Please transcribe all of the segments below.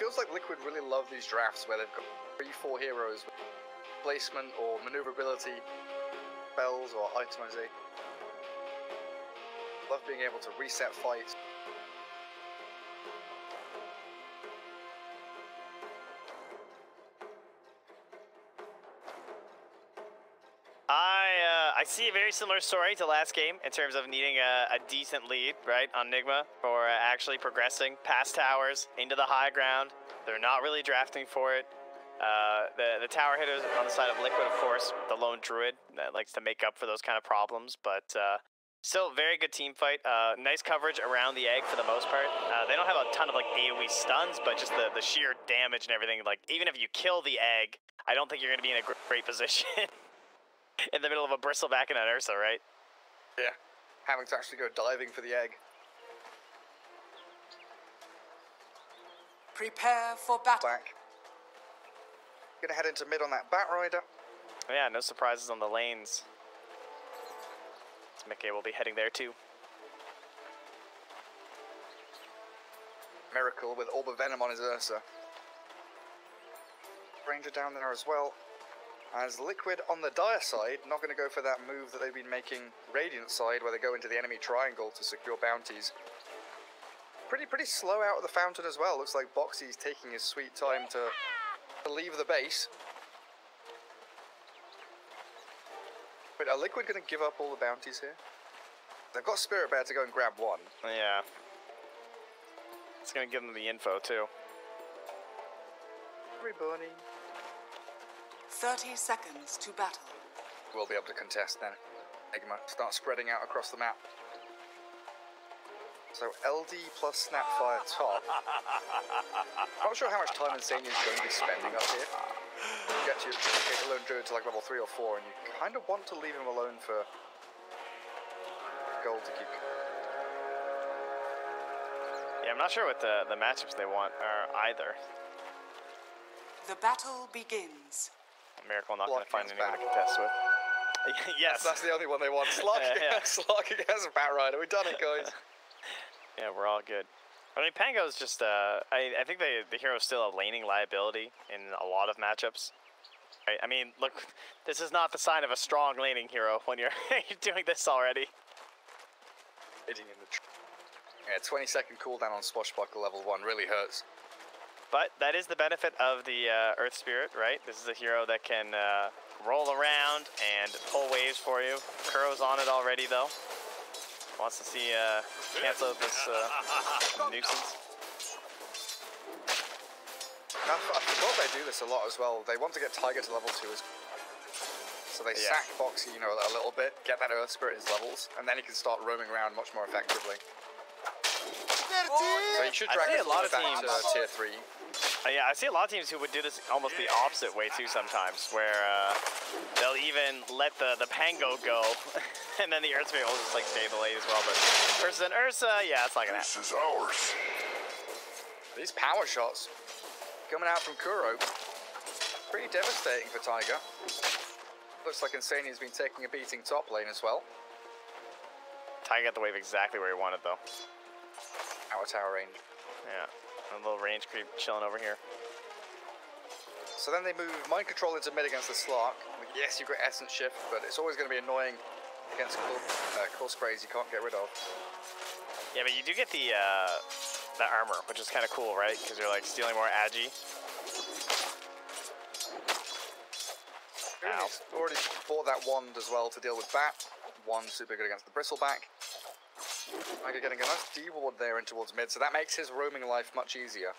feels like Liquid really love these drafts where they've got 3-4 heroes with placement or maneuverability, spells or itemization. Love being able to reset fights. I see a very similar story to last game in terms of needing a decent lead, right, on Nigma for actually progressing past towers into the high ground. They're not really drafting for it. The tower hitters on the side of Liquid, of course, the lone druid that likes to make up for those kind of problems, but still very good team fight. Nice coverage around the egg for the most part. They don't have a ton of like AoE stuns, but just the sheer damage and everything. Like even if you kill the egg, I don't think you're going to be in a great position. In the middle of a bristleback and an Ursa, right? Yeah, having to actually go diving for the egg. Prepare for battle. Back. Gonna head into mid on that Batrider. Yeah, no surprises on the lanes. Mickey will be heading there too. Miracle with Orb of Venom on his Ursa. Ranger down there as well. As Liquid on the Dire side, not going to go for that move that they've been making Radiant side, where they go into the enemy triangle to secure bounties. Pretty slow out of the fountain as well. Looks like Boxy's taking his sweet time to leave the base. But are Liquid going to give up all the bounties here? They've got Spirit Bear to go and grab one. Yeah. It's going to give them the info too. Everybody. 30 seconds to battle. We'll be able to contest then. Enigma, start spreading out across the map. So LD plus Snapfire top. Not sure how much time Insania is going to be spending up here. You get your lone druid to like level 3 or 4, and you kind of want to leave him alone for gold to keep. Yeah, I'm not sure what the matchups they want are either. The battle begins. Miracle not going to find anyone to contest with. Yes. That's the only one they want. Slug against Batrider. We've done it, guys. Yeah, we're all good. I mean, Pango's just, I think the hero's still a laning liability in a lot of matchups. Right? I mean, look, this is not the sign of a strong laning hero when you're, you're doing this already. Hitting in the yeah, 20-second cooldown on Swashbuckle level 1 really hurts. But that is the benefit of the Earth Spirit, right? This is a hero that can roll around and pull waves for you. Kuro's on it already, though. Wants to see cancel out this nuisance. I forgot they do this a lot as well. They want to get Tiger to level 2 as so they sack Boxy, you know, a little bit, get that Earth Spirit his levels, and then he can start roaming around much more effectively. So you should drag a lot of teams to tier 3. Yeah, I see a lot of teams who would do this almost the opposite way too sometimes, where they'll even let the Pango go, and then the Earth Spirit will just like stay in the lane as well. But versus an Ursa, yeah, it's not gonna happen. This is ours. These power shots coming out from Kuro, pretty devastating for Tiger. Looks like Insania's been taking a beating top lane as well. Tiger got the wave exactly where he wanted though. Our tower range. Yeah, a little range creep chilling over here. So then they move Mind Control into mid against the Slark. Yes, you've got Essence Shift, but it's always going to be annoying against Core Sprays you can't get rid of. Yeah, but you do get the armor, which is kind of cool, right? Because you're like stealing more agi. Ow. He's already bought that wand as well to deal with Bat. Wand super good against the Bristleback. Tiger getting a nice D-ward there in towards mid, so that makes his roaming life much easier.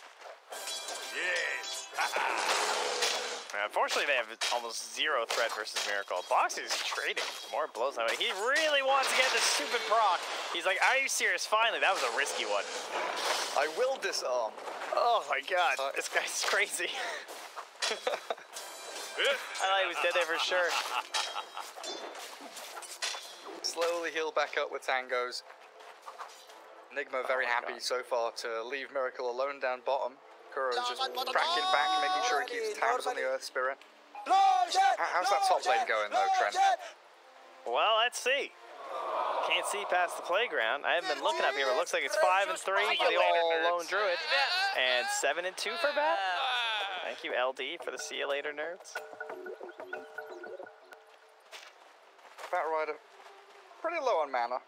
Yes. Unfortunately, they have almost zero threat versus Miracle. Boxy's trading more blows that way. He really wants to get this stupid proc. He's like, are you serious? Finally, that was a risky one. I will disarm. Oh my god, this guy's crazy. I thought he was dead there for sure. Slowly heal back up with Tangos. Enigma very happy so far to leave Miracle alone down bottom. Kuro's just cracking back, making sure he keeps tabs on the Earth Spirit. How's that top lane going though, Trent? Well, let's see. Can't see past the playground. I haven't been looking up here, but it looks like it's 5 and 3 for the old lone druid, and 7 and 2 for Bat. Thank you, LD, for the see you later, nerds. Bat Rider, pretty low on mana.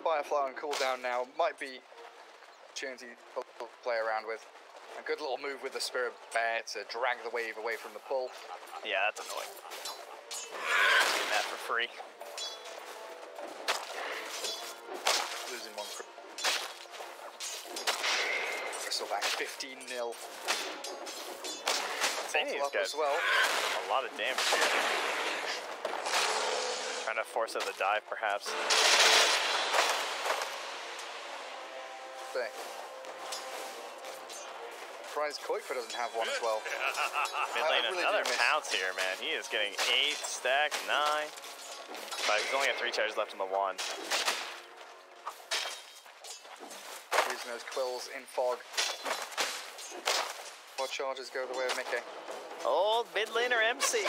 Firefly on cooldown now might be opportunity to play around with. A good little move with the Spirit Bear to drag the wave away from the pull. Yeah, that's annoying. Getting that for free. Losing one. Crystal back 15-0. Zany's Up got as well. a lot of damage here. Trying to force out the dive, perhaps. Thing. Surprised Kuiper doesn't have one as well. Mid lane, really another do miss- pounce here, man. He is getting 8 stack, 9. But he's only got 3 charges left in the wand. Using those quills in fog. What charges go the way of Mickey? Old mid laner MC.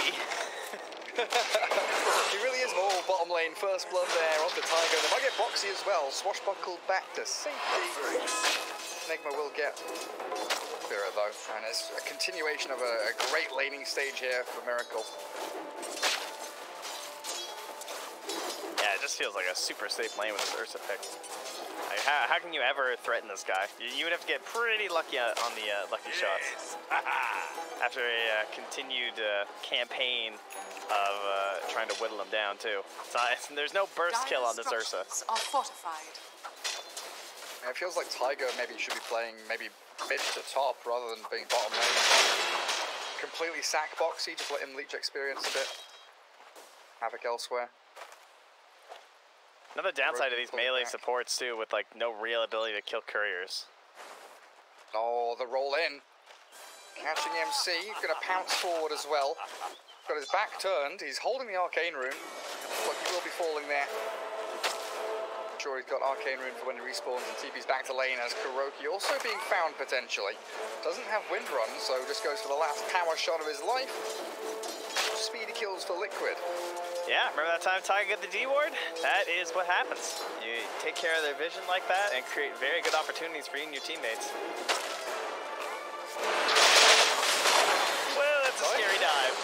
He really is more bottom lane. First blood there onto Tiger. They might get Boxy as well. Swashbuckled back to safety. Enigma will get Spirit though, and it's a continuation of a great laning stage here for Miracle. Yeah, it just feels like a super safe lane with this Ursa pick. Like, how can you ever threaten this guy? You would have to get pretty lucky on the lucky shots. After a continued campaign of trying to whittle him down too. There's no burst kill on this Ursa. Are fortified. And it feels like Tiger maybe should be playing maybe mid to top rather than being bottom lane. Completely sack Boxy, just let him leech experience a bit. Havoc elsewhere. Another downside of these Pulling melee back. supports too, with like no real ability to kill couriers. Oh, the roll in. Catching MC, gonna pounce forward as well. Got his back turned, he's holding the Arcane Rune. Look, he will be falling there. Sure, he's got Arcane Rune for when he respawns and TP's back to lane as Kuroki also being found potentially. Doesn't have Wind Run, so just goes for the last power shot of his life. Speedy kills for Liquid. Yeah, remember that time Tiger got the D-ward? That is what happens. You take care of their vision like that and create very good opportunities for you and your teammates. Well, that's a scary dive.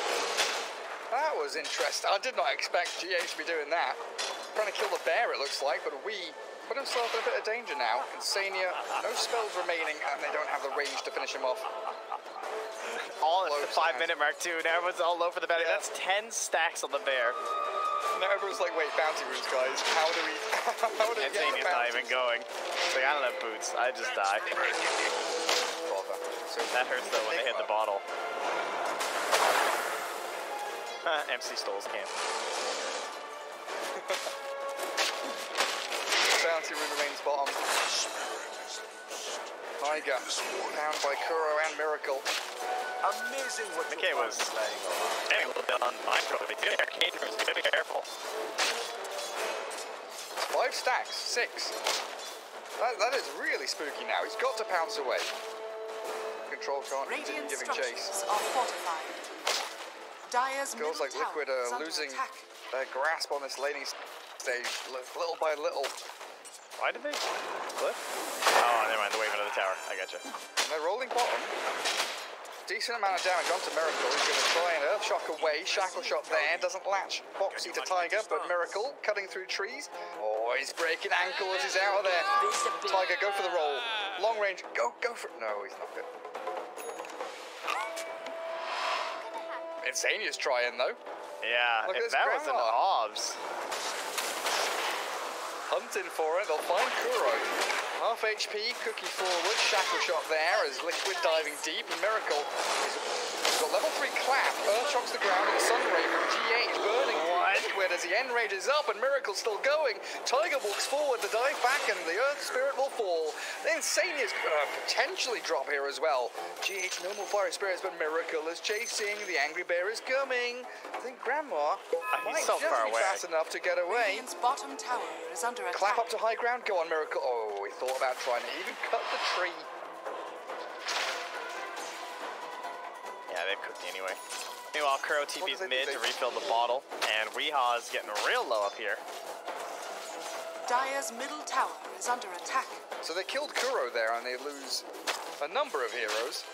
That was interesting. I did not expect GH to be doing that. Trying to kill the bear, it looks like, but we put himself in a bit of danger now. Insania, no spells remaining, and they don't have the range to finish him off. All at the Close 5-minute mark too, and everyone's all low for the bounty. Yeah. That's 10 stacks on the bear. Now everyone's like, wait, bounty runes, guys. How do we And get Zany's the not bounties? even going. It's like, I don't have boots. I just die. Bother. So That hurts though when they hit the bottle. MC stole his camp. bounty rune remains bottom. Tiger, found by Kuro and Miracle. Amazing what McKay was getting a little bit on mind control. He's getting Arcane Runes. He's gotta be careful. 5 stacks, 6. That is really spooky now. He's got to pounce away. Control can't continue Radiant giving chase. structures are fortified. Dire's Feels middle like tower Liquid is are under losing attack. their grasp on this laning stage little by little. Why did they flip? Oh, never mind. The wave into the tower. I gotcha. And they're rolling bottom. Decent amount of damage onto Miracle. He's going to try and Earth Shock away. Shackle Shot there. Doesn't latch Boxy to Tiger, but Miracle cutting through trees. Oh, he's breaking ankle as he's out of there. Tiger, go for the roll. Long range. Go for it. No, he's not good. Insania's trying, though. Yeah, Look at if this that was an grandma. OBS. Hunting for it. They'll find Kuro. Half HP, Cookie forward, Shackle Shot there as Liquid diving deep, and Miracle has got level 3 clap, Earth shocks the ground, and Sun Ray from GH burning Liquid as the end rage is up, and Miracle's still going. Tiger walks forward to dive back, and the Earth Spirit will fall. Then Insania's gonna potentially drop here as well. GH no more Fire Spirits, but Miracle is chasing. The Angry Bear is coming. I think Grandma might so just far be away. fast enough to get away. Radiant's bottom tower is under attack. Clap up to high ground, go on Miracle. Oh, he thought about trying to even cut the tree. Yeah, they've cooked anyway. Meanwhile, Kuro TP's does they mid do? to refill the bottle, and Weehaw is getting real low up here. Dire's middle tower is under attack. So they killed Kuro there, and they lose a number of heroes.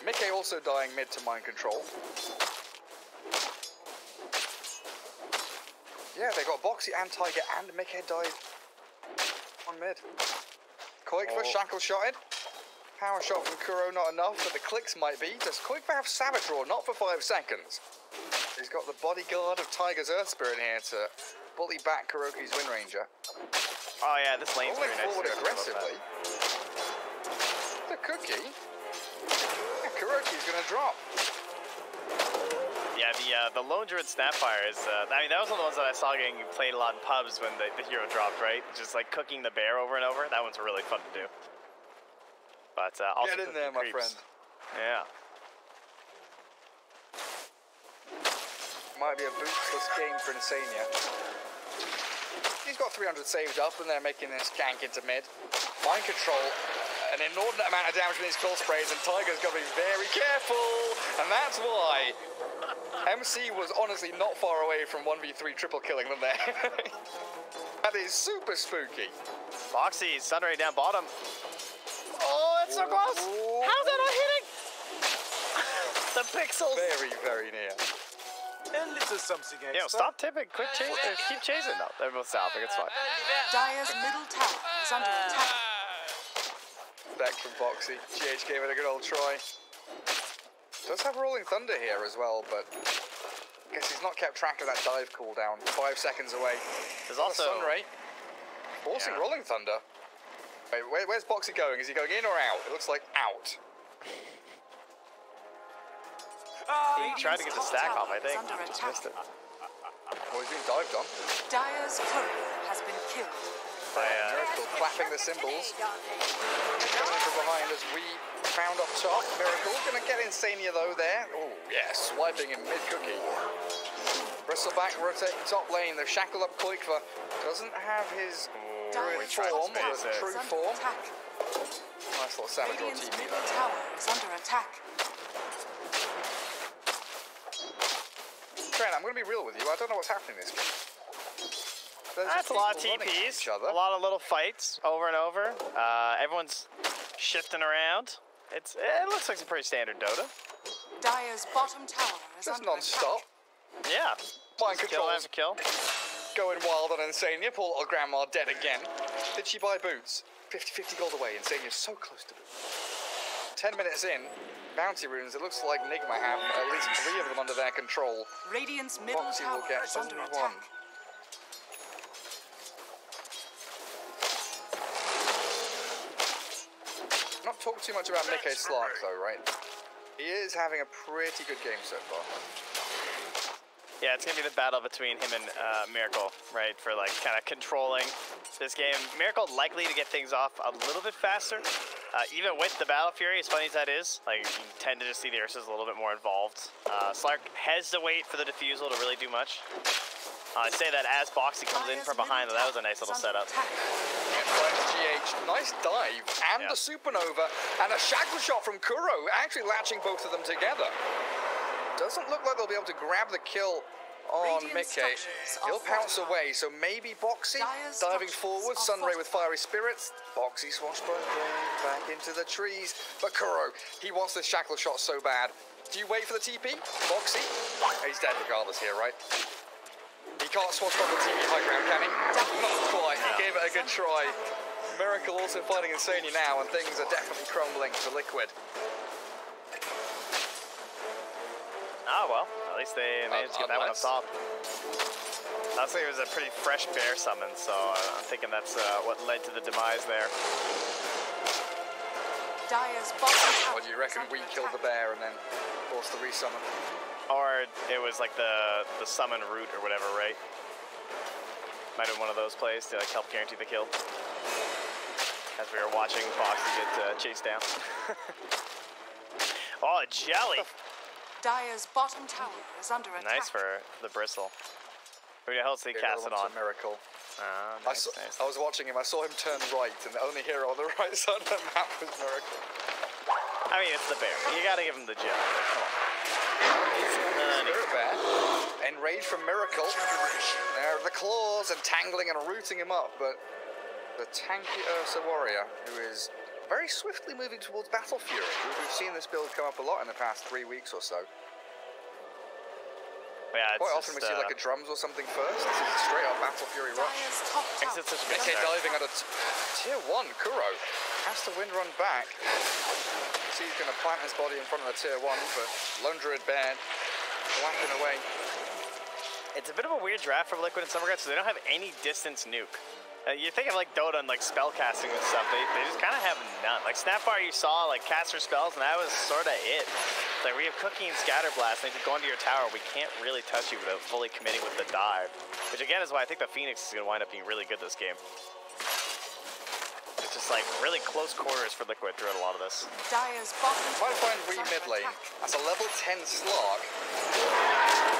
Mickey also dying mid to mind control. Yeah, they got Boxy and Tiger, and Mickey died on mid. Koikva shackle shotted. Power shot from Kuro, not enough, but the clicks might be. Does Koikva have Savage Roar? Not for 5 seconds. He's got the bodyguard of Tiger's Earth Spirit here to bully back Kuroki's Wind Ranger. Oh yeah, this lane's Rolling very nice. forward aggressively. The cookie. Yeah, Kuroki's gonna drop. Yeah, the Lone Druid Snapfire is, I mean, that was one of the ones that I saw getting played a lot in pubs when the hero dropped, right? Just like cooking the bear over and over. That one's really fun to do. But also Get in there, my friend. Yeah. Might be a boostless game for Insania. He's got 300 saved up, and they're making this gank into mid. Mind control, an inordinate amount of damage with these kill sprays, and Tiger's got to be very careful, and that's why MC was honestly not far away from 1v3 triple killing them there. That is super spooky. Boxy, Sunray down bottom. Oh, it's so close! How's that not hitting? The pixels! Very, very near. A little something extra. Yo, stop tipping. Quit chasing. Keep chasing. No, they're both stopping. It's fine. Dire's middle tower is under attack. Back from Boxy. GH gave it a good old try. Does have Rolling Thunder here as well, but I guess he's not kept track of that dive cooldown. 5 seconds away. There's also Sunray forcing Rolling Thunder. Wait, where's Boxy going? Is he going in or out? It looks like out. he tried to get the stack off, I think. Under Just attack. missed it. Oh, he's being dived on. Dire's courier has been killed. Miracle clapping the cymbals. Coming from behind as we found up top. Miracle gonna get Insania though there. Oh, yeah, swiping in mid-cookie. Bristleback rotating top lane. They've shackled up Koikva. Doesn't have his druid Dire's form, space or it. true is under form. attack. Nice little Savage Roar Radiant's TP middle though. tower is under attack. Trent, I'm gonna be real with you. I don't know what's happening this game. There's That's a lot of people running at TPs, each other. a lot of little fights over and over. Everyone's shifting around. It looks like some pretty standard Dota. Dire's bottom tower is Just under non-stop. attack. Yeah. Mind Kill controls after kill. going wild on Insania. Poor little grandma dead again. Did she buy boots? 50-50 gold away. Insania's so close to boots. 10 minutes in, bounty runes. It looks like Nigma have at least 3 of them under their control. Radiant's middle Boxy tower will get is under only attack. one. Not talk too much about Mickey Slark though, right? He is having a pretty good game so far. Yeah, it's gonna be the battle between him and Miracle, right? For like kind of controlling this game. Miracle likely to get things off a little bit faster, even with the Battle Fury. As funny as that is, like you tend to just see the Ursus a little bit more involved. Slark has to wait for the defusal to really do much. I say that as Boxy comes in from behind, though, that was a nice little setup. And finds GH, nice dive, and the Supernova, and a shackle shot from Kuro, actually latching both of them together. Doesn't look like they'll be able to grab the kill on Radiant Mickey. structures are He'll pounce fortified. away, so maybe Boxy Dire's diving structures forward, are Sunray with fortified. fiery spirits. Boxy swashbuckling back into the trees. But Kuro, he wants this shackle shot so bad. Do you wait for the TP? Boxy? He's dead regardless here, right? He can't swashbuckle TP high ground, can he? Not quite. He gave it a good try. Miracle also fighting Insania now, and things are definitely crumbling for Liquid. Ah, well, at least they managed to get that one up Unless- top. Honestly, it was a pretty fresh bear summon, so I'm thinking that's what led to the demise there. Dire's bottom tower Or do you reckon is we under killed the attack. bear and then forced the resummon? Or it was like the summon route or whatever, right? Might have been one of those plays to like help guarantee the kill. As we were watching Boxy get chased down. Oh, a jelly! Dire's bottom tower is under attack. Nice for the bristle. Who the hell did he Gave cast it everyone on? some Miracle. Ah, I, nice, nice. I was watching him, I saw him turn right, and the only hero on the right side of the map was Miracle. I mean, it's the bear. You gotta give him the jelly. Come on. Spirit Bear. Enraged from Miracle. There are the claws and tangling and rooting him up, but the tanky Ursa Warrior, who is very swiftly moving towards Battle Fury. We've seen this build come up a lot in the past 3 weeks or so. Yeah, Quite often we see like a drums or something first. This is a straight up Battle Fury rush. Makes it such a good Mickey start. diving at a tier 1. Kuro has to wind run back. See, he's going to plant his body in front of the tier 1, but Lone Druid Bear whacking away. It's a bit of a weird draft from Liquid in some regards, so they don't have any distance nuke. You think of like Dota and like spell casting and stuff, they just kind of have none. Like Snapfire, you saw like caster spells, and that was sort of it. It's like we have Cookie and Scatterblast, and if you go into your tower, we can't really touch you without fully committing with the dive. Which again is why I think the Phoenix is going to wind up being really good this game. It's just like really close quarters for Liquid throughout a lot of this. Dire's bottom Might find Ree mid lane. That's a level 10 slog.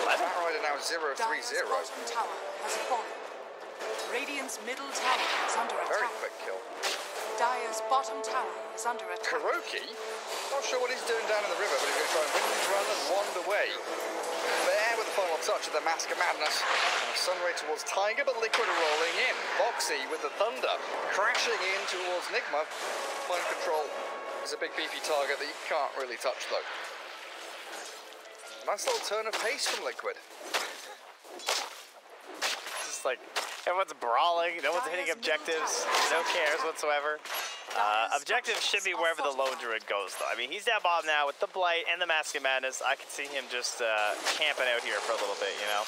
That rider now 0-3-0. Dire's bottom tower has fallen. Radiant's middle tower is under Very attack. quick kill. Dire's bottom tower is under attack. Kuroki, not sure what he's doing down in the river, but he's going to try and wind run and wand away. Bear with the final touch of the Mask of Madness. And a Sunray towards Tiger, but Liquid are rolling in. Boxy with the Thunder, crashing in towards Nigma. Mind Control is a big beefy target that you can't really touch though. Nice little turn of pace from Liquid. It's just like everyone's brawling, no one's hitting objectives, no cares whatsoever. Objective should be wherever the Lone Druid goes, though. I mean, he's down bottom now with the Blight and the Mask of Madness. I can see him just camping out here for a little bit, you know.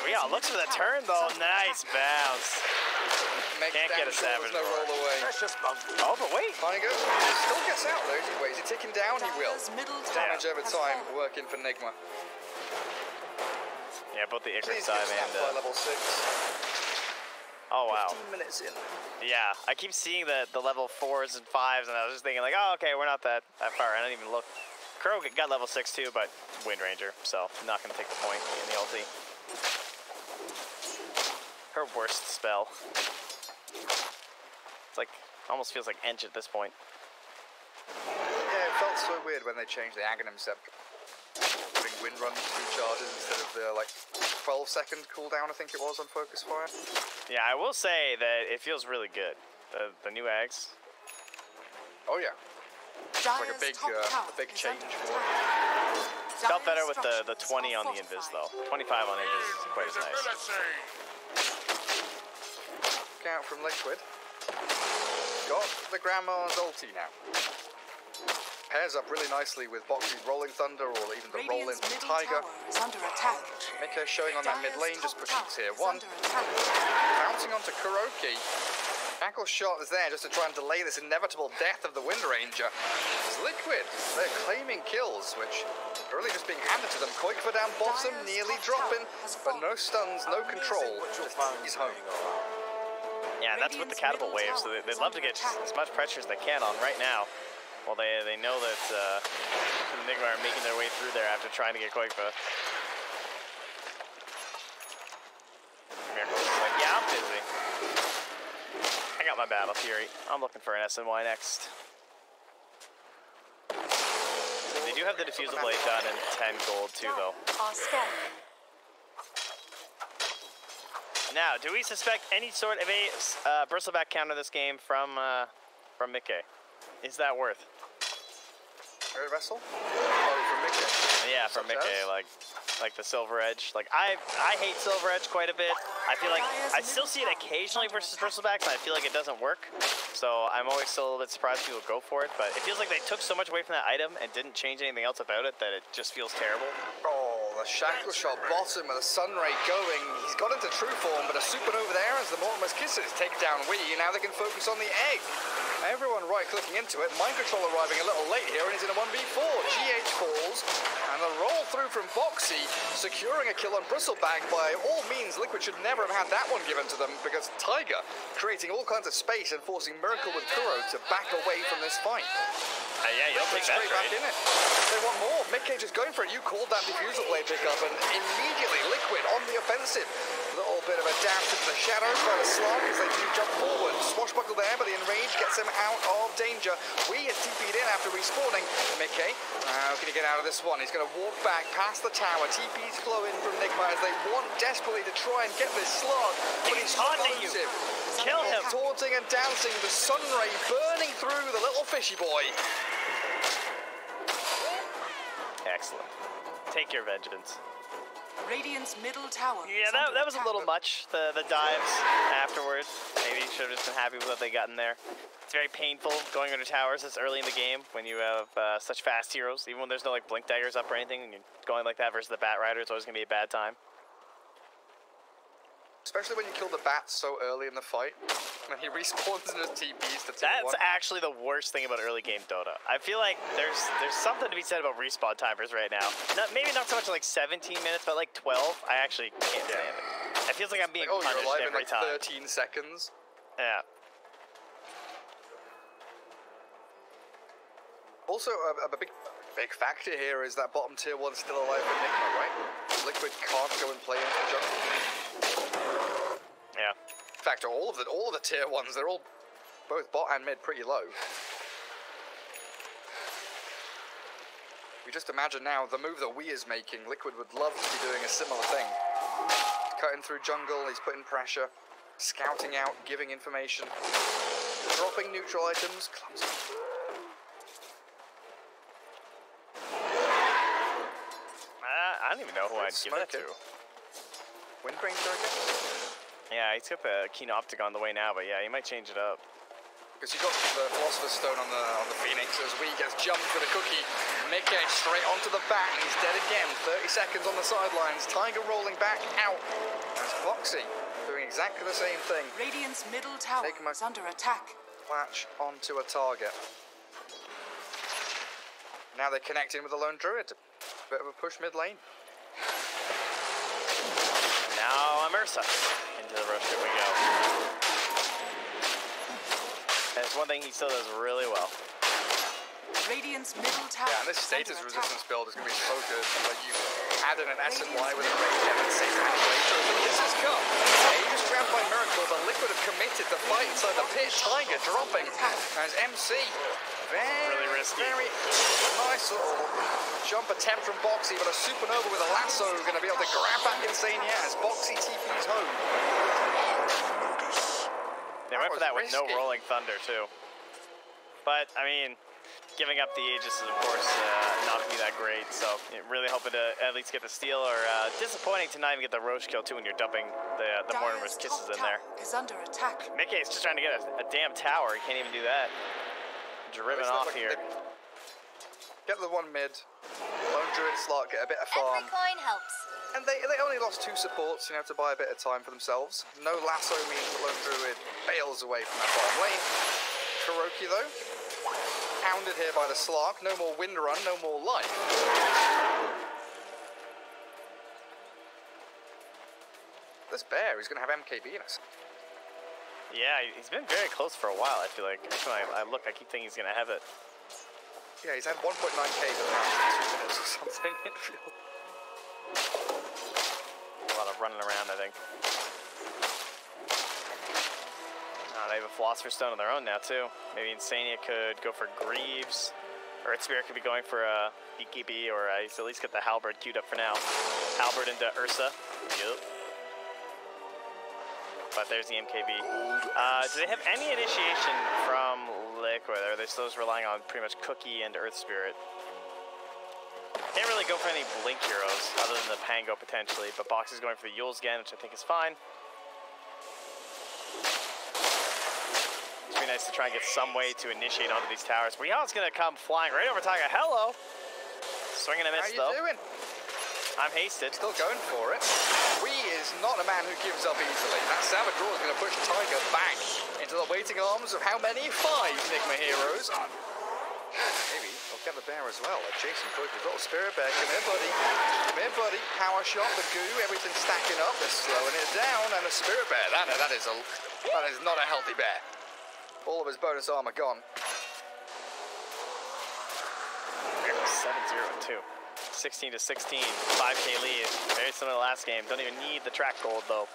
Yeah, looks for the turn, though. Nice bounce. Can't get a Savage no roll away. Oh, but wait. Tiger still gets out though. Is he ticking down? He will. Damage over time, working for Nigma. Yeah, both the Icarus Please dive get and... snapped by level 6. Oh, wow. 15 minutes in. Yeah, I keep seeing the level 4s and 5s, and I was just thinking, like, oh, okay, we're not that far. I didn't even look. Kuro got level 6 too, but Wind Ranger, so I'm not going to take the point in the ulti. Her worst spell. It's like, almost feels like Ench at this point. Yeah, it felt so weird when they changed the Aghanim scepter. Putting wind runs through charges instead of the, like, 12-second cooldown, I think it was, on Focus Fire. Yeah, I will say that it feels really good. The new Ags. Oh, yeah. Like a big change for it. Felt better with the 20 on the Invis, though. 25 on Invis is quite as nice. Look out from Liquid. Got the Grandma's ulti now. Pairs up really nicely with Boxy's Rolling Thunder or even the Roll-In from Tiger. Mika showing on that mid lane, just pushing tier 1. Bouncing onto Kuroki. Tackle shot is there just to try and delay this inevitable death of the Wind Ranger. It's Liquid. They're claiming kills, which are really just being handed to them. Koikva down bottom, nearly dropping, but no stuns, no control. Just he's home. Yeah, that's with the catapult wave, so they'd love to get as much pressure as they can on right now. Well, they know that Enigma are making their way through there after trying to get Koikva. Miracle's like, yeah, I'm busy. I got my Battle Fury. I'm looking for an SNY next. They do have the Diffusal Blade done in 10 gold too, though. Now, do we suspect any sort of a Bristleback counter this game from Mickey? Is that worth? Air Vessel? Oh, from Mickey. Yeah, from Mickey, like the Silver Edge. Like I hate Silver Edge quite a bit. I feel like I still see it occasionally versus Bristlebacks, and I feel like it doesn't work. So I'm always still a little bit surprised people go for it. But it feels like they took so much away from that item and didn't change anything else about it that it just feels terrible. Oh, the Shackle Shot bottom with a Sunray going. He's got into true form, but a supernova there as the Mortimer's Kisses take down Wii. Now they can focus on the egg. Everyone right-clicking into it. Mind Control arriving a little late here, and he's in a 1v4. GH falls, and the roll through from Boxy, securing a kill on Bristleback. By all means, Liquid should never have had that one given to them, because Tiger creating all kinds of space and forcing Miracle with Kuro to back away from this fight. Yeah, you'll take that straight back in it. They want more. Midcage is going for it. You called that Diffusal Blade pickup, and immediately Liquid on the offensive. A little bit of a dash into the shadows by the slug as they do jump forward. Swashbuckle there, but the Enrage gets him out of danger. We is TP'd in after respawning. Mickey, how can he get out of this one? He's going to walk back past the tower. TP's flowing from Nigma as they want desperately to try and get this slug. But he's taunting you. elusive. Kill him. Taunting and dancing, the sun ray burning through the little fishy boy. Excellent. Take your vengeance. Radiant's middle tower. Yeah, is that under was a attack. little much, the dives afterwards. Maybe you should have just been happy with what they got in there. It's very painful going under towers this early in the game when you have such fast heroes. Even when there's no like blink daggers up or anything, and you're going like that versus the Bat Rider, it's always going to be a bad time. Especially when you kill the bat so early in the fight, and he respawns in his TPs to That's 2-1. actually the worst thing about early game Dota. I feel like there's something to be said about respawn timers right now. Maybe not so much like 17 minutes, but like 12. I actually can't stand it. It feels like I'm being Like, oh, you're punished alive in every like time. 13 seconds. Yeah. Also, a big factor here is that bottom tier one's still alive for Nigma, right? Liquid can't go and play into the jungle. Yeah. In fact, all of the tier ones, they're all both bot and mid pretty low. We just imagine now the move that we is making. Liquid would love to be doing a similar thing. Cutting through jungle, he's putting pressure, scouting out, giving information, dropping neutral items. Clumsy. I don't even know who I'd give that to. Windbringer again? Yeah, he's got the Keen Optic on the way now, but yeah, he might change it up. Because you got the Philosopher's Stone on the Phoenix as we gets jumped for the cookie. Mickey straight onto the bat and he's dead again. 30 seconds on the sidelines. Tiger rolling back out. There's Foxy doing exactly the same thing. Radiant's middle tower Nigma. is under attack. Latch onto a target. Now they're connecting with the Lone Druid. Bit of a push mid lane. Now I'm Ursa. Into the rush here we go. There's one thing he still does really well. Radiant's middle tower. Yeah, and this is under status attack. resistance build is going to be so good. Like you add in an SNY with a great gem and 6 minutes later, but this has come. Aegis trapped by Miracle, but Liquid have committed to fight inside the pit. Tiger dropping as MC. Really risky. Very nice little jump attempt from Boxy, but a supernova with a lasso going to be able to grab back Insania as Boxy TP's home. They went for that with no risky. Rolling Thunder, too. But, I mean, giving up the Aegis is, of course, not going to be that great. So, really hoping to at least get the steal, or disappointing to not even get the Roche kill, too, when you're dumping the Mortimer's Dyer's Kisses top in there. tower is under attack. Mickey is just trying to get a damn tower. He can't even do that. Driven off here. Get the one mid. Lone Druid slot, get a bit of farm. Every coin helps. And they only lost 2 supports, to buy a bit of time for themselves. No lasso means that Lone Druid bails away from that bottom lane. Kuroki, though, pounded here by the Slark. No more wind run, no more life. This bear is going to have MKB in us. Yeah, he's been very close for a while, I feel like. Every time I look, I keep thinking he's going to have it. Yeah, he's had 1.9k for the past 2 minutes or something in field. A lot of running around, I think. They have a Philosopher's Stone on their own now, too. Maybe Insania could go for Greaves. Earth Spirit could be going for a BKB, or he's at least got the Halberd queued up for now. Halberd into Ursa. Yup. But there's the MKB. Do they have any initiation from Liquid? Or are they still just relying on pretty much Cookie and Earth Spirit? Can't really go for any Blink heroes, other than the Pango potentially, but Box is going for the Yules again, which I think is fine. It'd be nice to try and get some way to initiate onto these towers. Rihanna's gonna come flying right over Tiger. Hello! Swing and a miss, though. How you doing? I'm hasted. Still going for it. Wee is not a man who gives up easily. That Salvador is going to push Tiger back into the waiting arms of how many? 5 Nigma heroes. Maybe I'll get the bear as well. Like Jason Cook, we've got a Spirit Bear. Come here, buddy. Come here, buddy. Power shot, the goo, everything stacking up. They're slowing it down, and a Spirit Bear. That is not a healthy bear. All of his bonus armor gone. 7-0-2. 16 to 16, 5k lead. Very similar to last game. Don't even need the track gold though.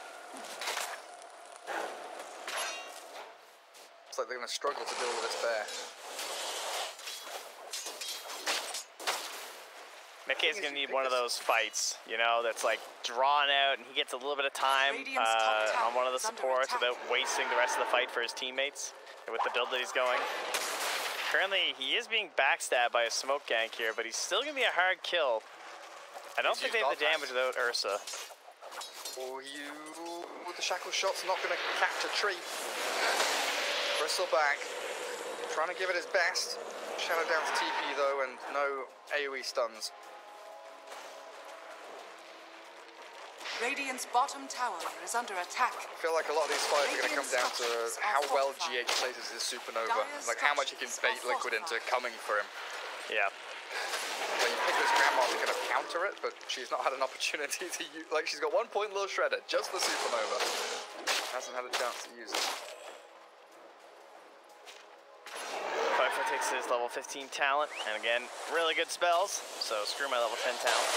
It's like they're going to struggle to deal with this bear. Mickey's gonna need one of those fights, you know, that's like drawn out and he gets a little bit of time on one of the supports without wasting the rest of the fight for his teammates with the build that he's going. Currently, he is being backstabbed by a smoke gank here, but he's still gonna be a hard kill. I don't think they have the damage without Ursa. Oh, you with the shackle shot's not gonna catch a tree. Bristle back, trying to give it his best. Shadow down to TP though, and no AoE stuns. Radiant's bottom tower is under attack. I feel like a lot of these fights are going to come down to how well GH places his supernova, like how much he can bait Liquid into coming for him. Yeah. Like you pick this grandma to kind of counter it, but she's not had an opportunity to use. Like she's got 1 point Lil Shredder, just the supernova. Hasn't had a chance to use it. Pfeiffer takes his level 15 talent, and again, really good spells, so screw my level 10 talent.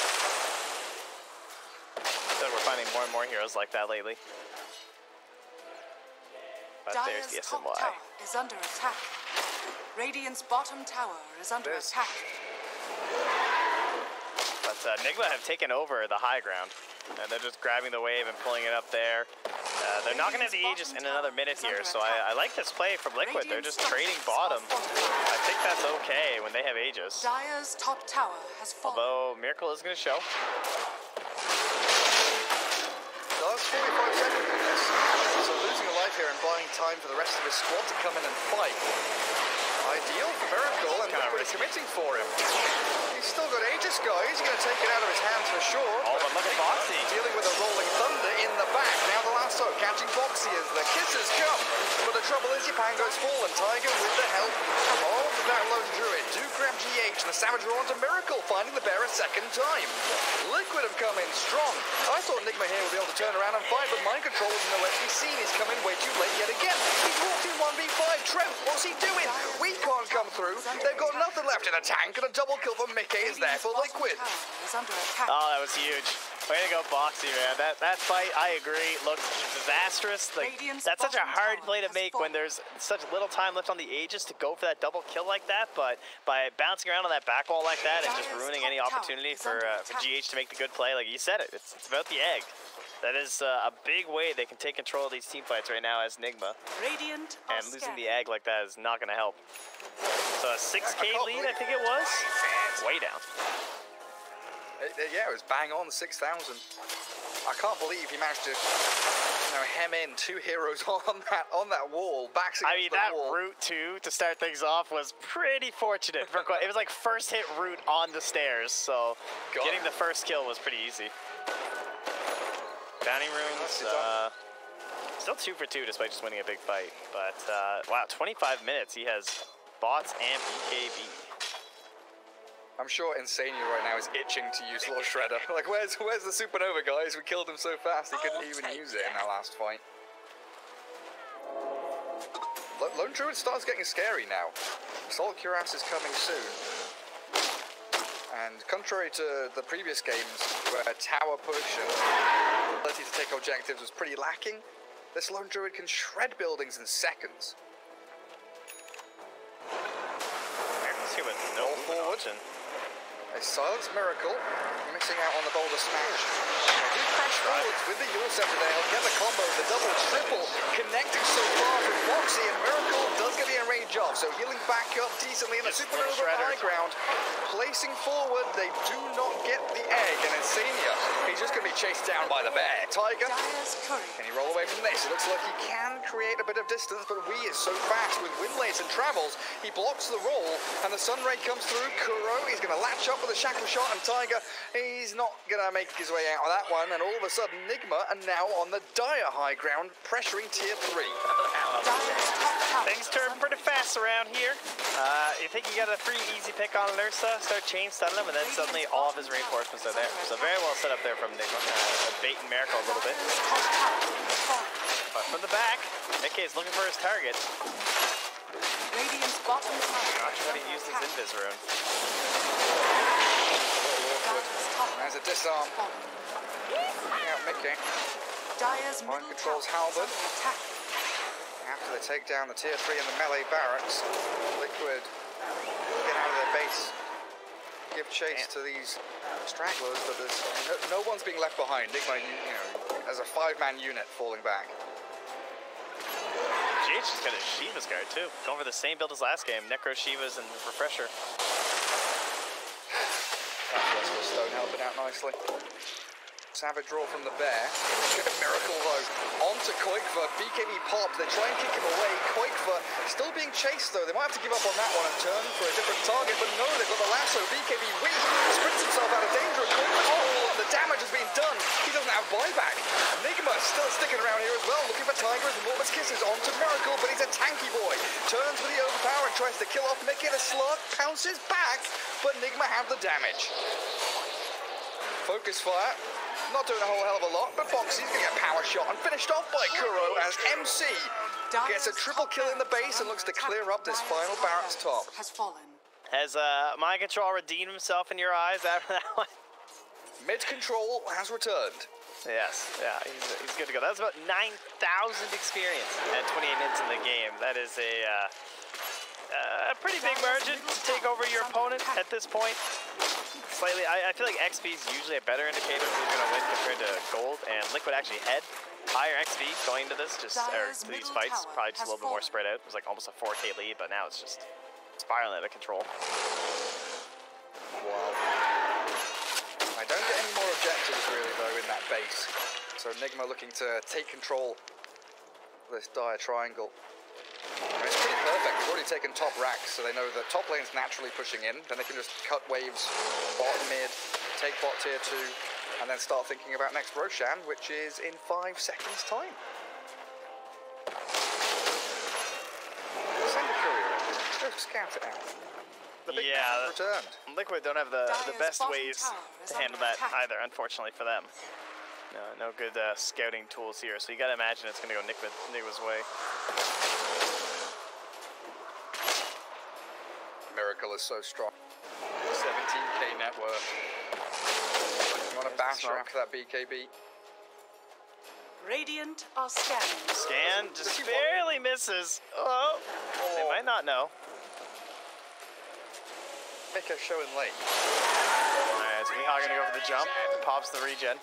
So we're finding more and more heroes like that lately. But there's the Dire's top SMY. tower is under attack. Radiant's bottom tower is under attack. But Nigma have taken over the high ground, and they're just grabbing the wave and pulling it up there. They're not going to have the Aegis in another minute here, so I like this play from Liquid. They're just trading bottom. I think that's okay when they have Aegis. Dire's top tower has fallen. Although Miracle is going to show. The last 45 seconds in this, so losing a life here and buying time for the rest of his squad to come in and fight. Ideal for Miracle, and Liquid is committing for him. He's still got Aegis, guys. He's going to take it out of his hands for sure. Oh, but look at Foxy. Dealing with a Rolling Thunder in the back. Now the lasso catching Foxy as the kisses come. But the trouble is Yapango's fallen. Tiger with the help of that lone druid. Do grab GH and the Savage Roar onto Miracle, finding the bear a second time. Liquid have come in strong. I thought Nigma here would be able to turn around and fight, but Mind Control was nowhere to be seen. He's come in way too late yet again. He's walked in 1v5. Trent, what's he doing? We can't come through. They've got nothing left in the tank, and a double kill for Mickey is there for Liquid. Oh, that was huge. Way to go, Foxy, man. That fight, I agree, looked disastrous. Like, that's such a hard play to make when there's such little time left on the Aegis to go for that double kill like that, but by bouncing around on that back wall like that and just ruining any opportunity for GH to make the good play, like you said it's about the egg. That is a big way they can take control of these team fights right now as Nigma. Radiant and losing the egg like that is not going to help. So a 6K lead, I think it was. Way down. Yeah, it was bang on 6,000. I can't believe he managed to, hem in 2 heroes on that wall. I mean, that route too to start things off was pretty fortunate. It was like first hit route on the stairs, so getting the first kill was pretty easy. Bounty runes, still 2 for 2 despite just winning a big fight. But wow, 25 minutes. He has bots and BKB. I'm sure Insania right now is itching to use Lord Shredder. Like, where's the Supernova, guys? We killed him so fast he couldn't even use it in that last fight. Lone Druid starts getting scary now. Assault Cuirass is coming soon. And contrary to the previous games, where tower push and ability to take objectives was pretty lacking, this Lone Druid can shred buildings in seconds. Let's see what no forward. A silence Miracle, missing out on the boulder smash. He crash forwards with the Yule Scepter there. He'll get the combo, the double, triple, connecting so far from Foxy, and Miracle does get the range off. So healing back up decently in the Supernova high ground. Placing forward, they do not get the egg, and Insania, he's just going to be chased down by the bear. Tiger, can he roll away from this? It looks like he can create a bit of distance, but Wii is so fast with wind lanes and travels. He blocks the roll, and the Sunray comes through. Kuro, he's going to latch up with a shackle shot, and Tiger, he's not going to make his way out of that one, and all of a sudden, Nigma are now on the Dire high ground, pressuring tier 3. Things turn pretty fast around here. You think you got a free easy pick on Ursa, start chain stunning him, and then suddenly all of his reinforcements are there. So very well set up there from Nigma. Bait and Miracle a little bit. But from the back, Mickey is looking for his target. Radiant's bottom tower. Not sure how to use his Invis rune. There's a disarm. Yeah, Mickey. Mind controls Halberd. After they take down the tier 3 in the melee barracks, Liquid get out of their base give chase to these stragglers, but there's no one's being left behind. Nigma, you know, as a 5-man unit falling back. GH has got a Shiva's guard too. Going for the same build as last game. Necro Shivas and Refresher. That's Stone helping out nicely. Savage draw from the bear. Good miracle though. On to Koikva. BKB popped. They try and kick him away. Koikva still being chased though. They might have to give up on that one and turn for a different target. But no, they've got the lasso. BKB weak. Sprints himself out of danger. Koikva's and the damage has been done. He doesn't have buyback. Enigma still sticking around here as well. Looking for Tiger as Mortis kisses on to Miracle. But he's a tanky boy. Turns for the overpower and tries to kill off Mickey. The slug pounces back. But Enigma have the damage. Focus fire. Not doing a whole hell of a lot, but Foxy's going to get power shot and finished off by Kuro as MC gets a triple kill in the base and looks to clear up this final Barrett's top. Has fallen. Has Mind Control redeemed himself in your eyes after that one? Mid control has returned. Yes, yeah, he's good to go. That's about 9,000 experience at 28 minutes in the game. That is a pretty big margin to take over your opponent at this point. Slightly, I feel like XP is usually a better indicator of who's going to win compared to gold, and Liquid actually had higher XP going into this, just or to these fights, probably just a little bit more spread out. It was like almost a 4K lead, but now it's just spiraling out of control. Wow. I don't get any more objectives really though in that base, so Enigma looking to take control of this dire triangle. And it's pretty perfect. They've already taken top racks, so they know the top lane's naturally pushing in. Then they can just cut waves, bot mid, take bot tier 2, and then start thinking about next Roshan, which is in 5 seconds' time. Send a courier in. Go scout it out. The big man returned. Liquid don't have the best ways to handle that either, unfortunately for them. No good scouting tools here, so you gotta imagine it's gonna go Nigma's way. Miracle is so strong. 17k net worth. You want to bash her after that BKB? Radiant are scanning. Scan just barely misses. Oh, they might not know. Make her showing late. Alright, so Mihawk gonna go for the jump. Pops the regen.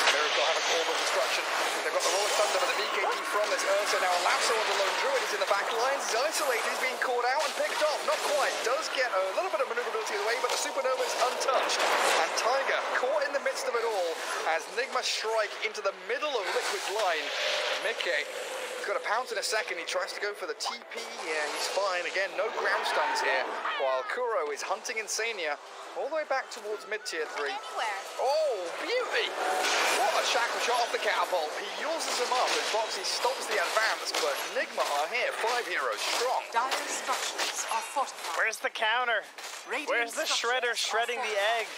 Miracle have a call of destruction. They've got the Rolling Thunder, but the BKB from this Ursa. Now a Lasso on the Lone Druid is in the back lines. He's isolated, he's being caught out and picked off. Not quite. Does get a little bit of maneuverability away, but the Supernova is untouched. And Tiger caught in the midst of it all as Nigma strike into the middle of Liquid's line. Mickey got a pounce in a second. He tries to go for the TP. Yeah, he's fine. Again, no ground stuns here. While Kuro is hunting Insania all the way back towards mid-tier 3. Oh, beauty! What a shackle shot off the catapult. He uses him up as Foxy stops the advance, but Nigma are here, 5 heroes strong. Dire structures are fortified. Where's the counter? Radiant Where's the shredder shredding the egg?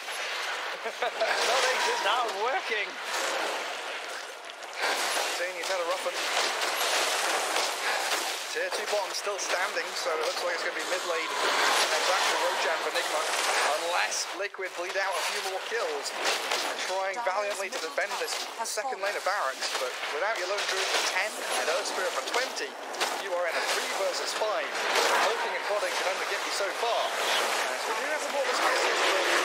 It's not working. Insania's had a rough one. Tier 2 bottom still standing, so it looks like it's going to be mid lane. And then back to Roshan for Nigma. Unless Liquid bleed out a few more kills. Trying valiantly to defend this second lane of Barracks, but without your Lone Druid for 10 and Earth Spirit for 20, you are in a 3 versus 5. Poking and prodding can only get you so far. So we do have some more mistakes.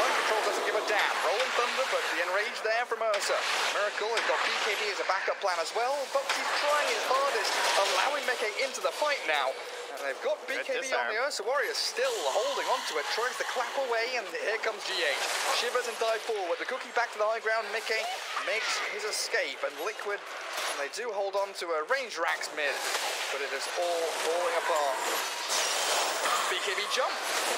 Mind Control doesn't give a damn. Rolling Thunder, but the enrage there from Ursa. Miracle has got BKB as a backup plan as well, but he's trying his hardest, allowing Meke into the fight now. And they've got BKB on the Ursa Warriors still holding onto it, tries to clap away, and here comes GH. Shivers and dive forward. The cookie back to the high ground. Mickey makes his escape, and Liquid, and they do hold on to a range racks mid, but it is all falling apart. BKB jump.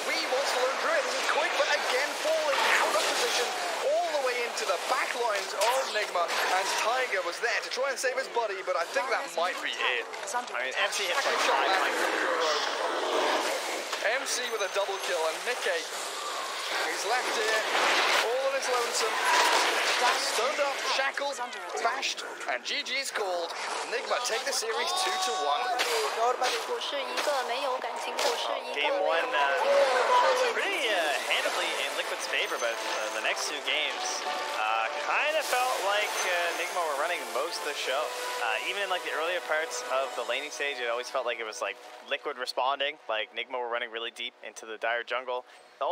We wants the Lone Druid. This is quick, but again falling out of position all the way into the back lines of Nigma, and Tiger was there to try and save his buddy, but I think that might be it. I mean, MC hit Second like shot 5 landing times. from Kuro. MC with a double kill, and Mickey, he's left here, all on his lonesome. Stoned up, shackled, bashed, and GG's called. Nigma take the series 2-1. Game 1 pretty handedly in Liquid's favor, but the next 2 games kind of felt like like Nigma were running most of the show. Even in like the earlier parts of the laning stage, it always felt like it was like Liquid responding, like Nigma were running really deep into the Dire jungle. The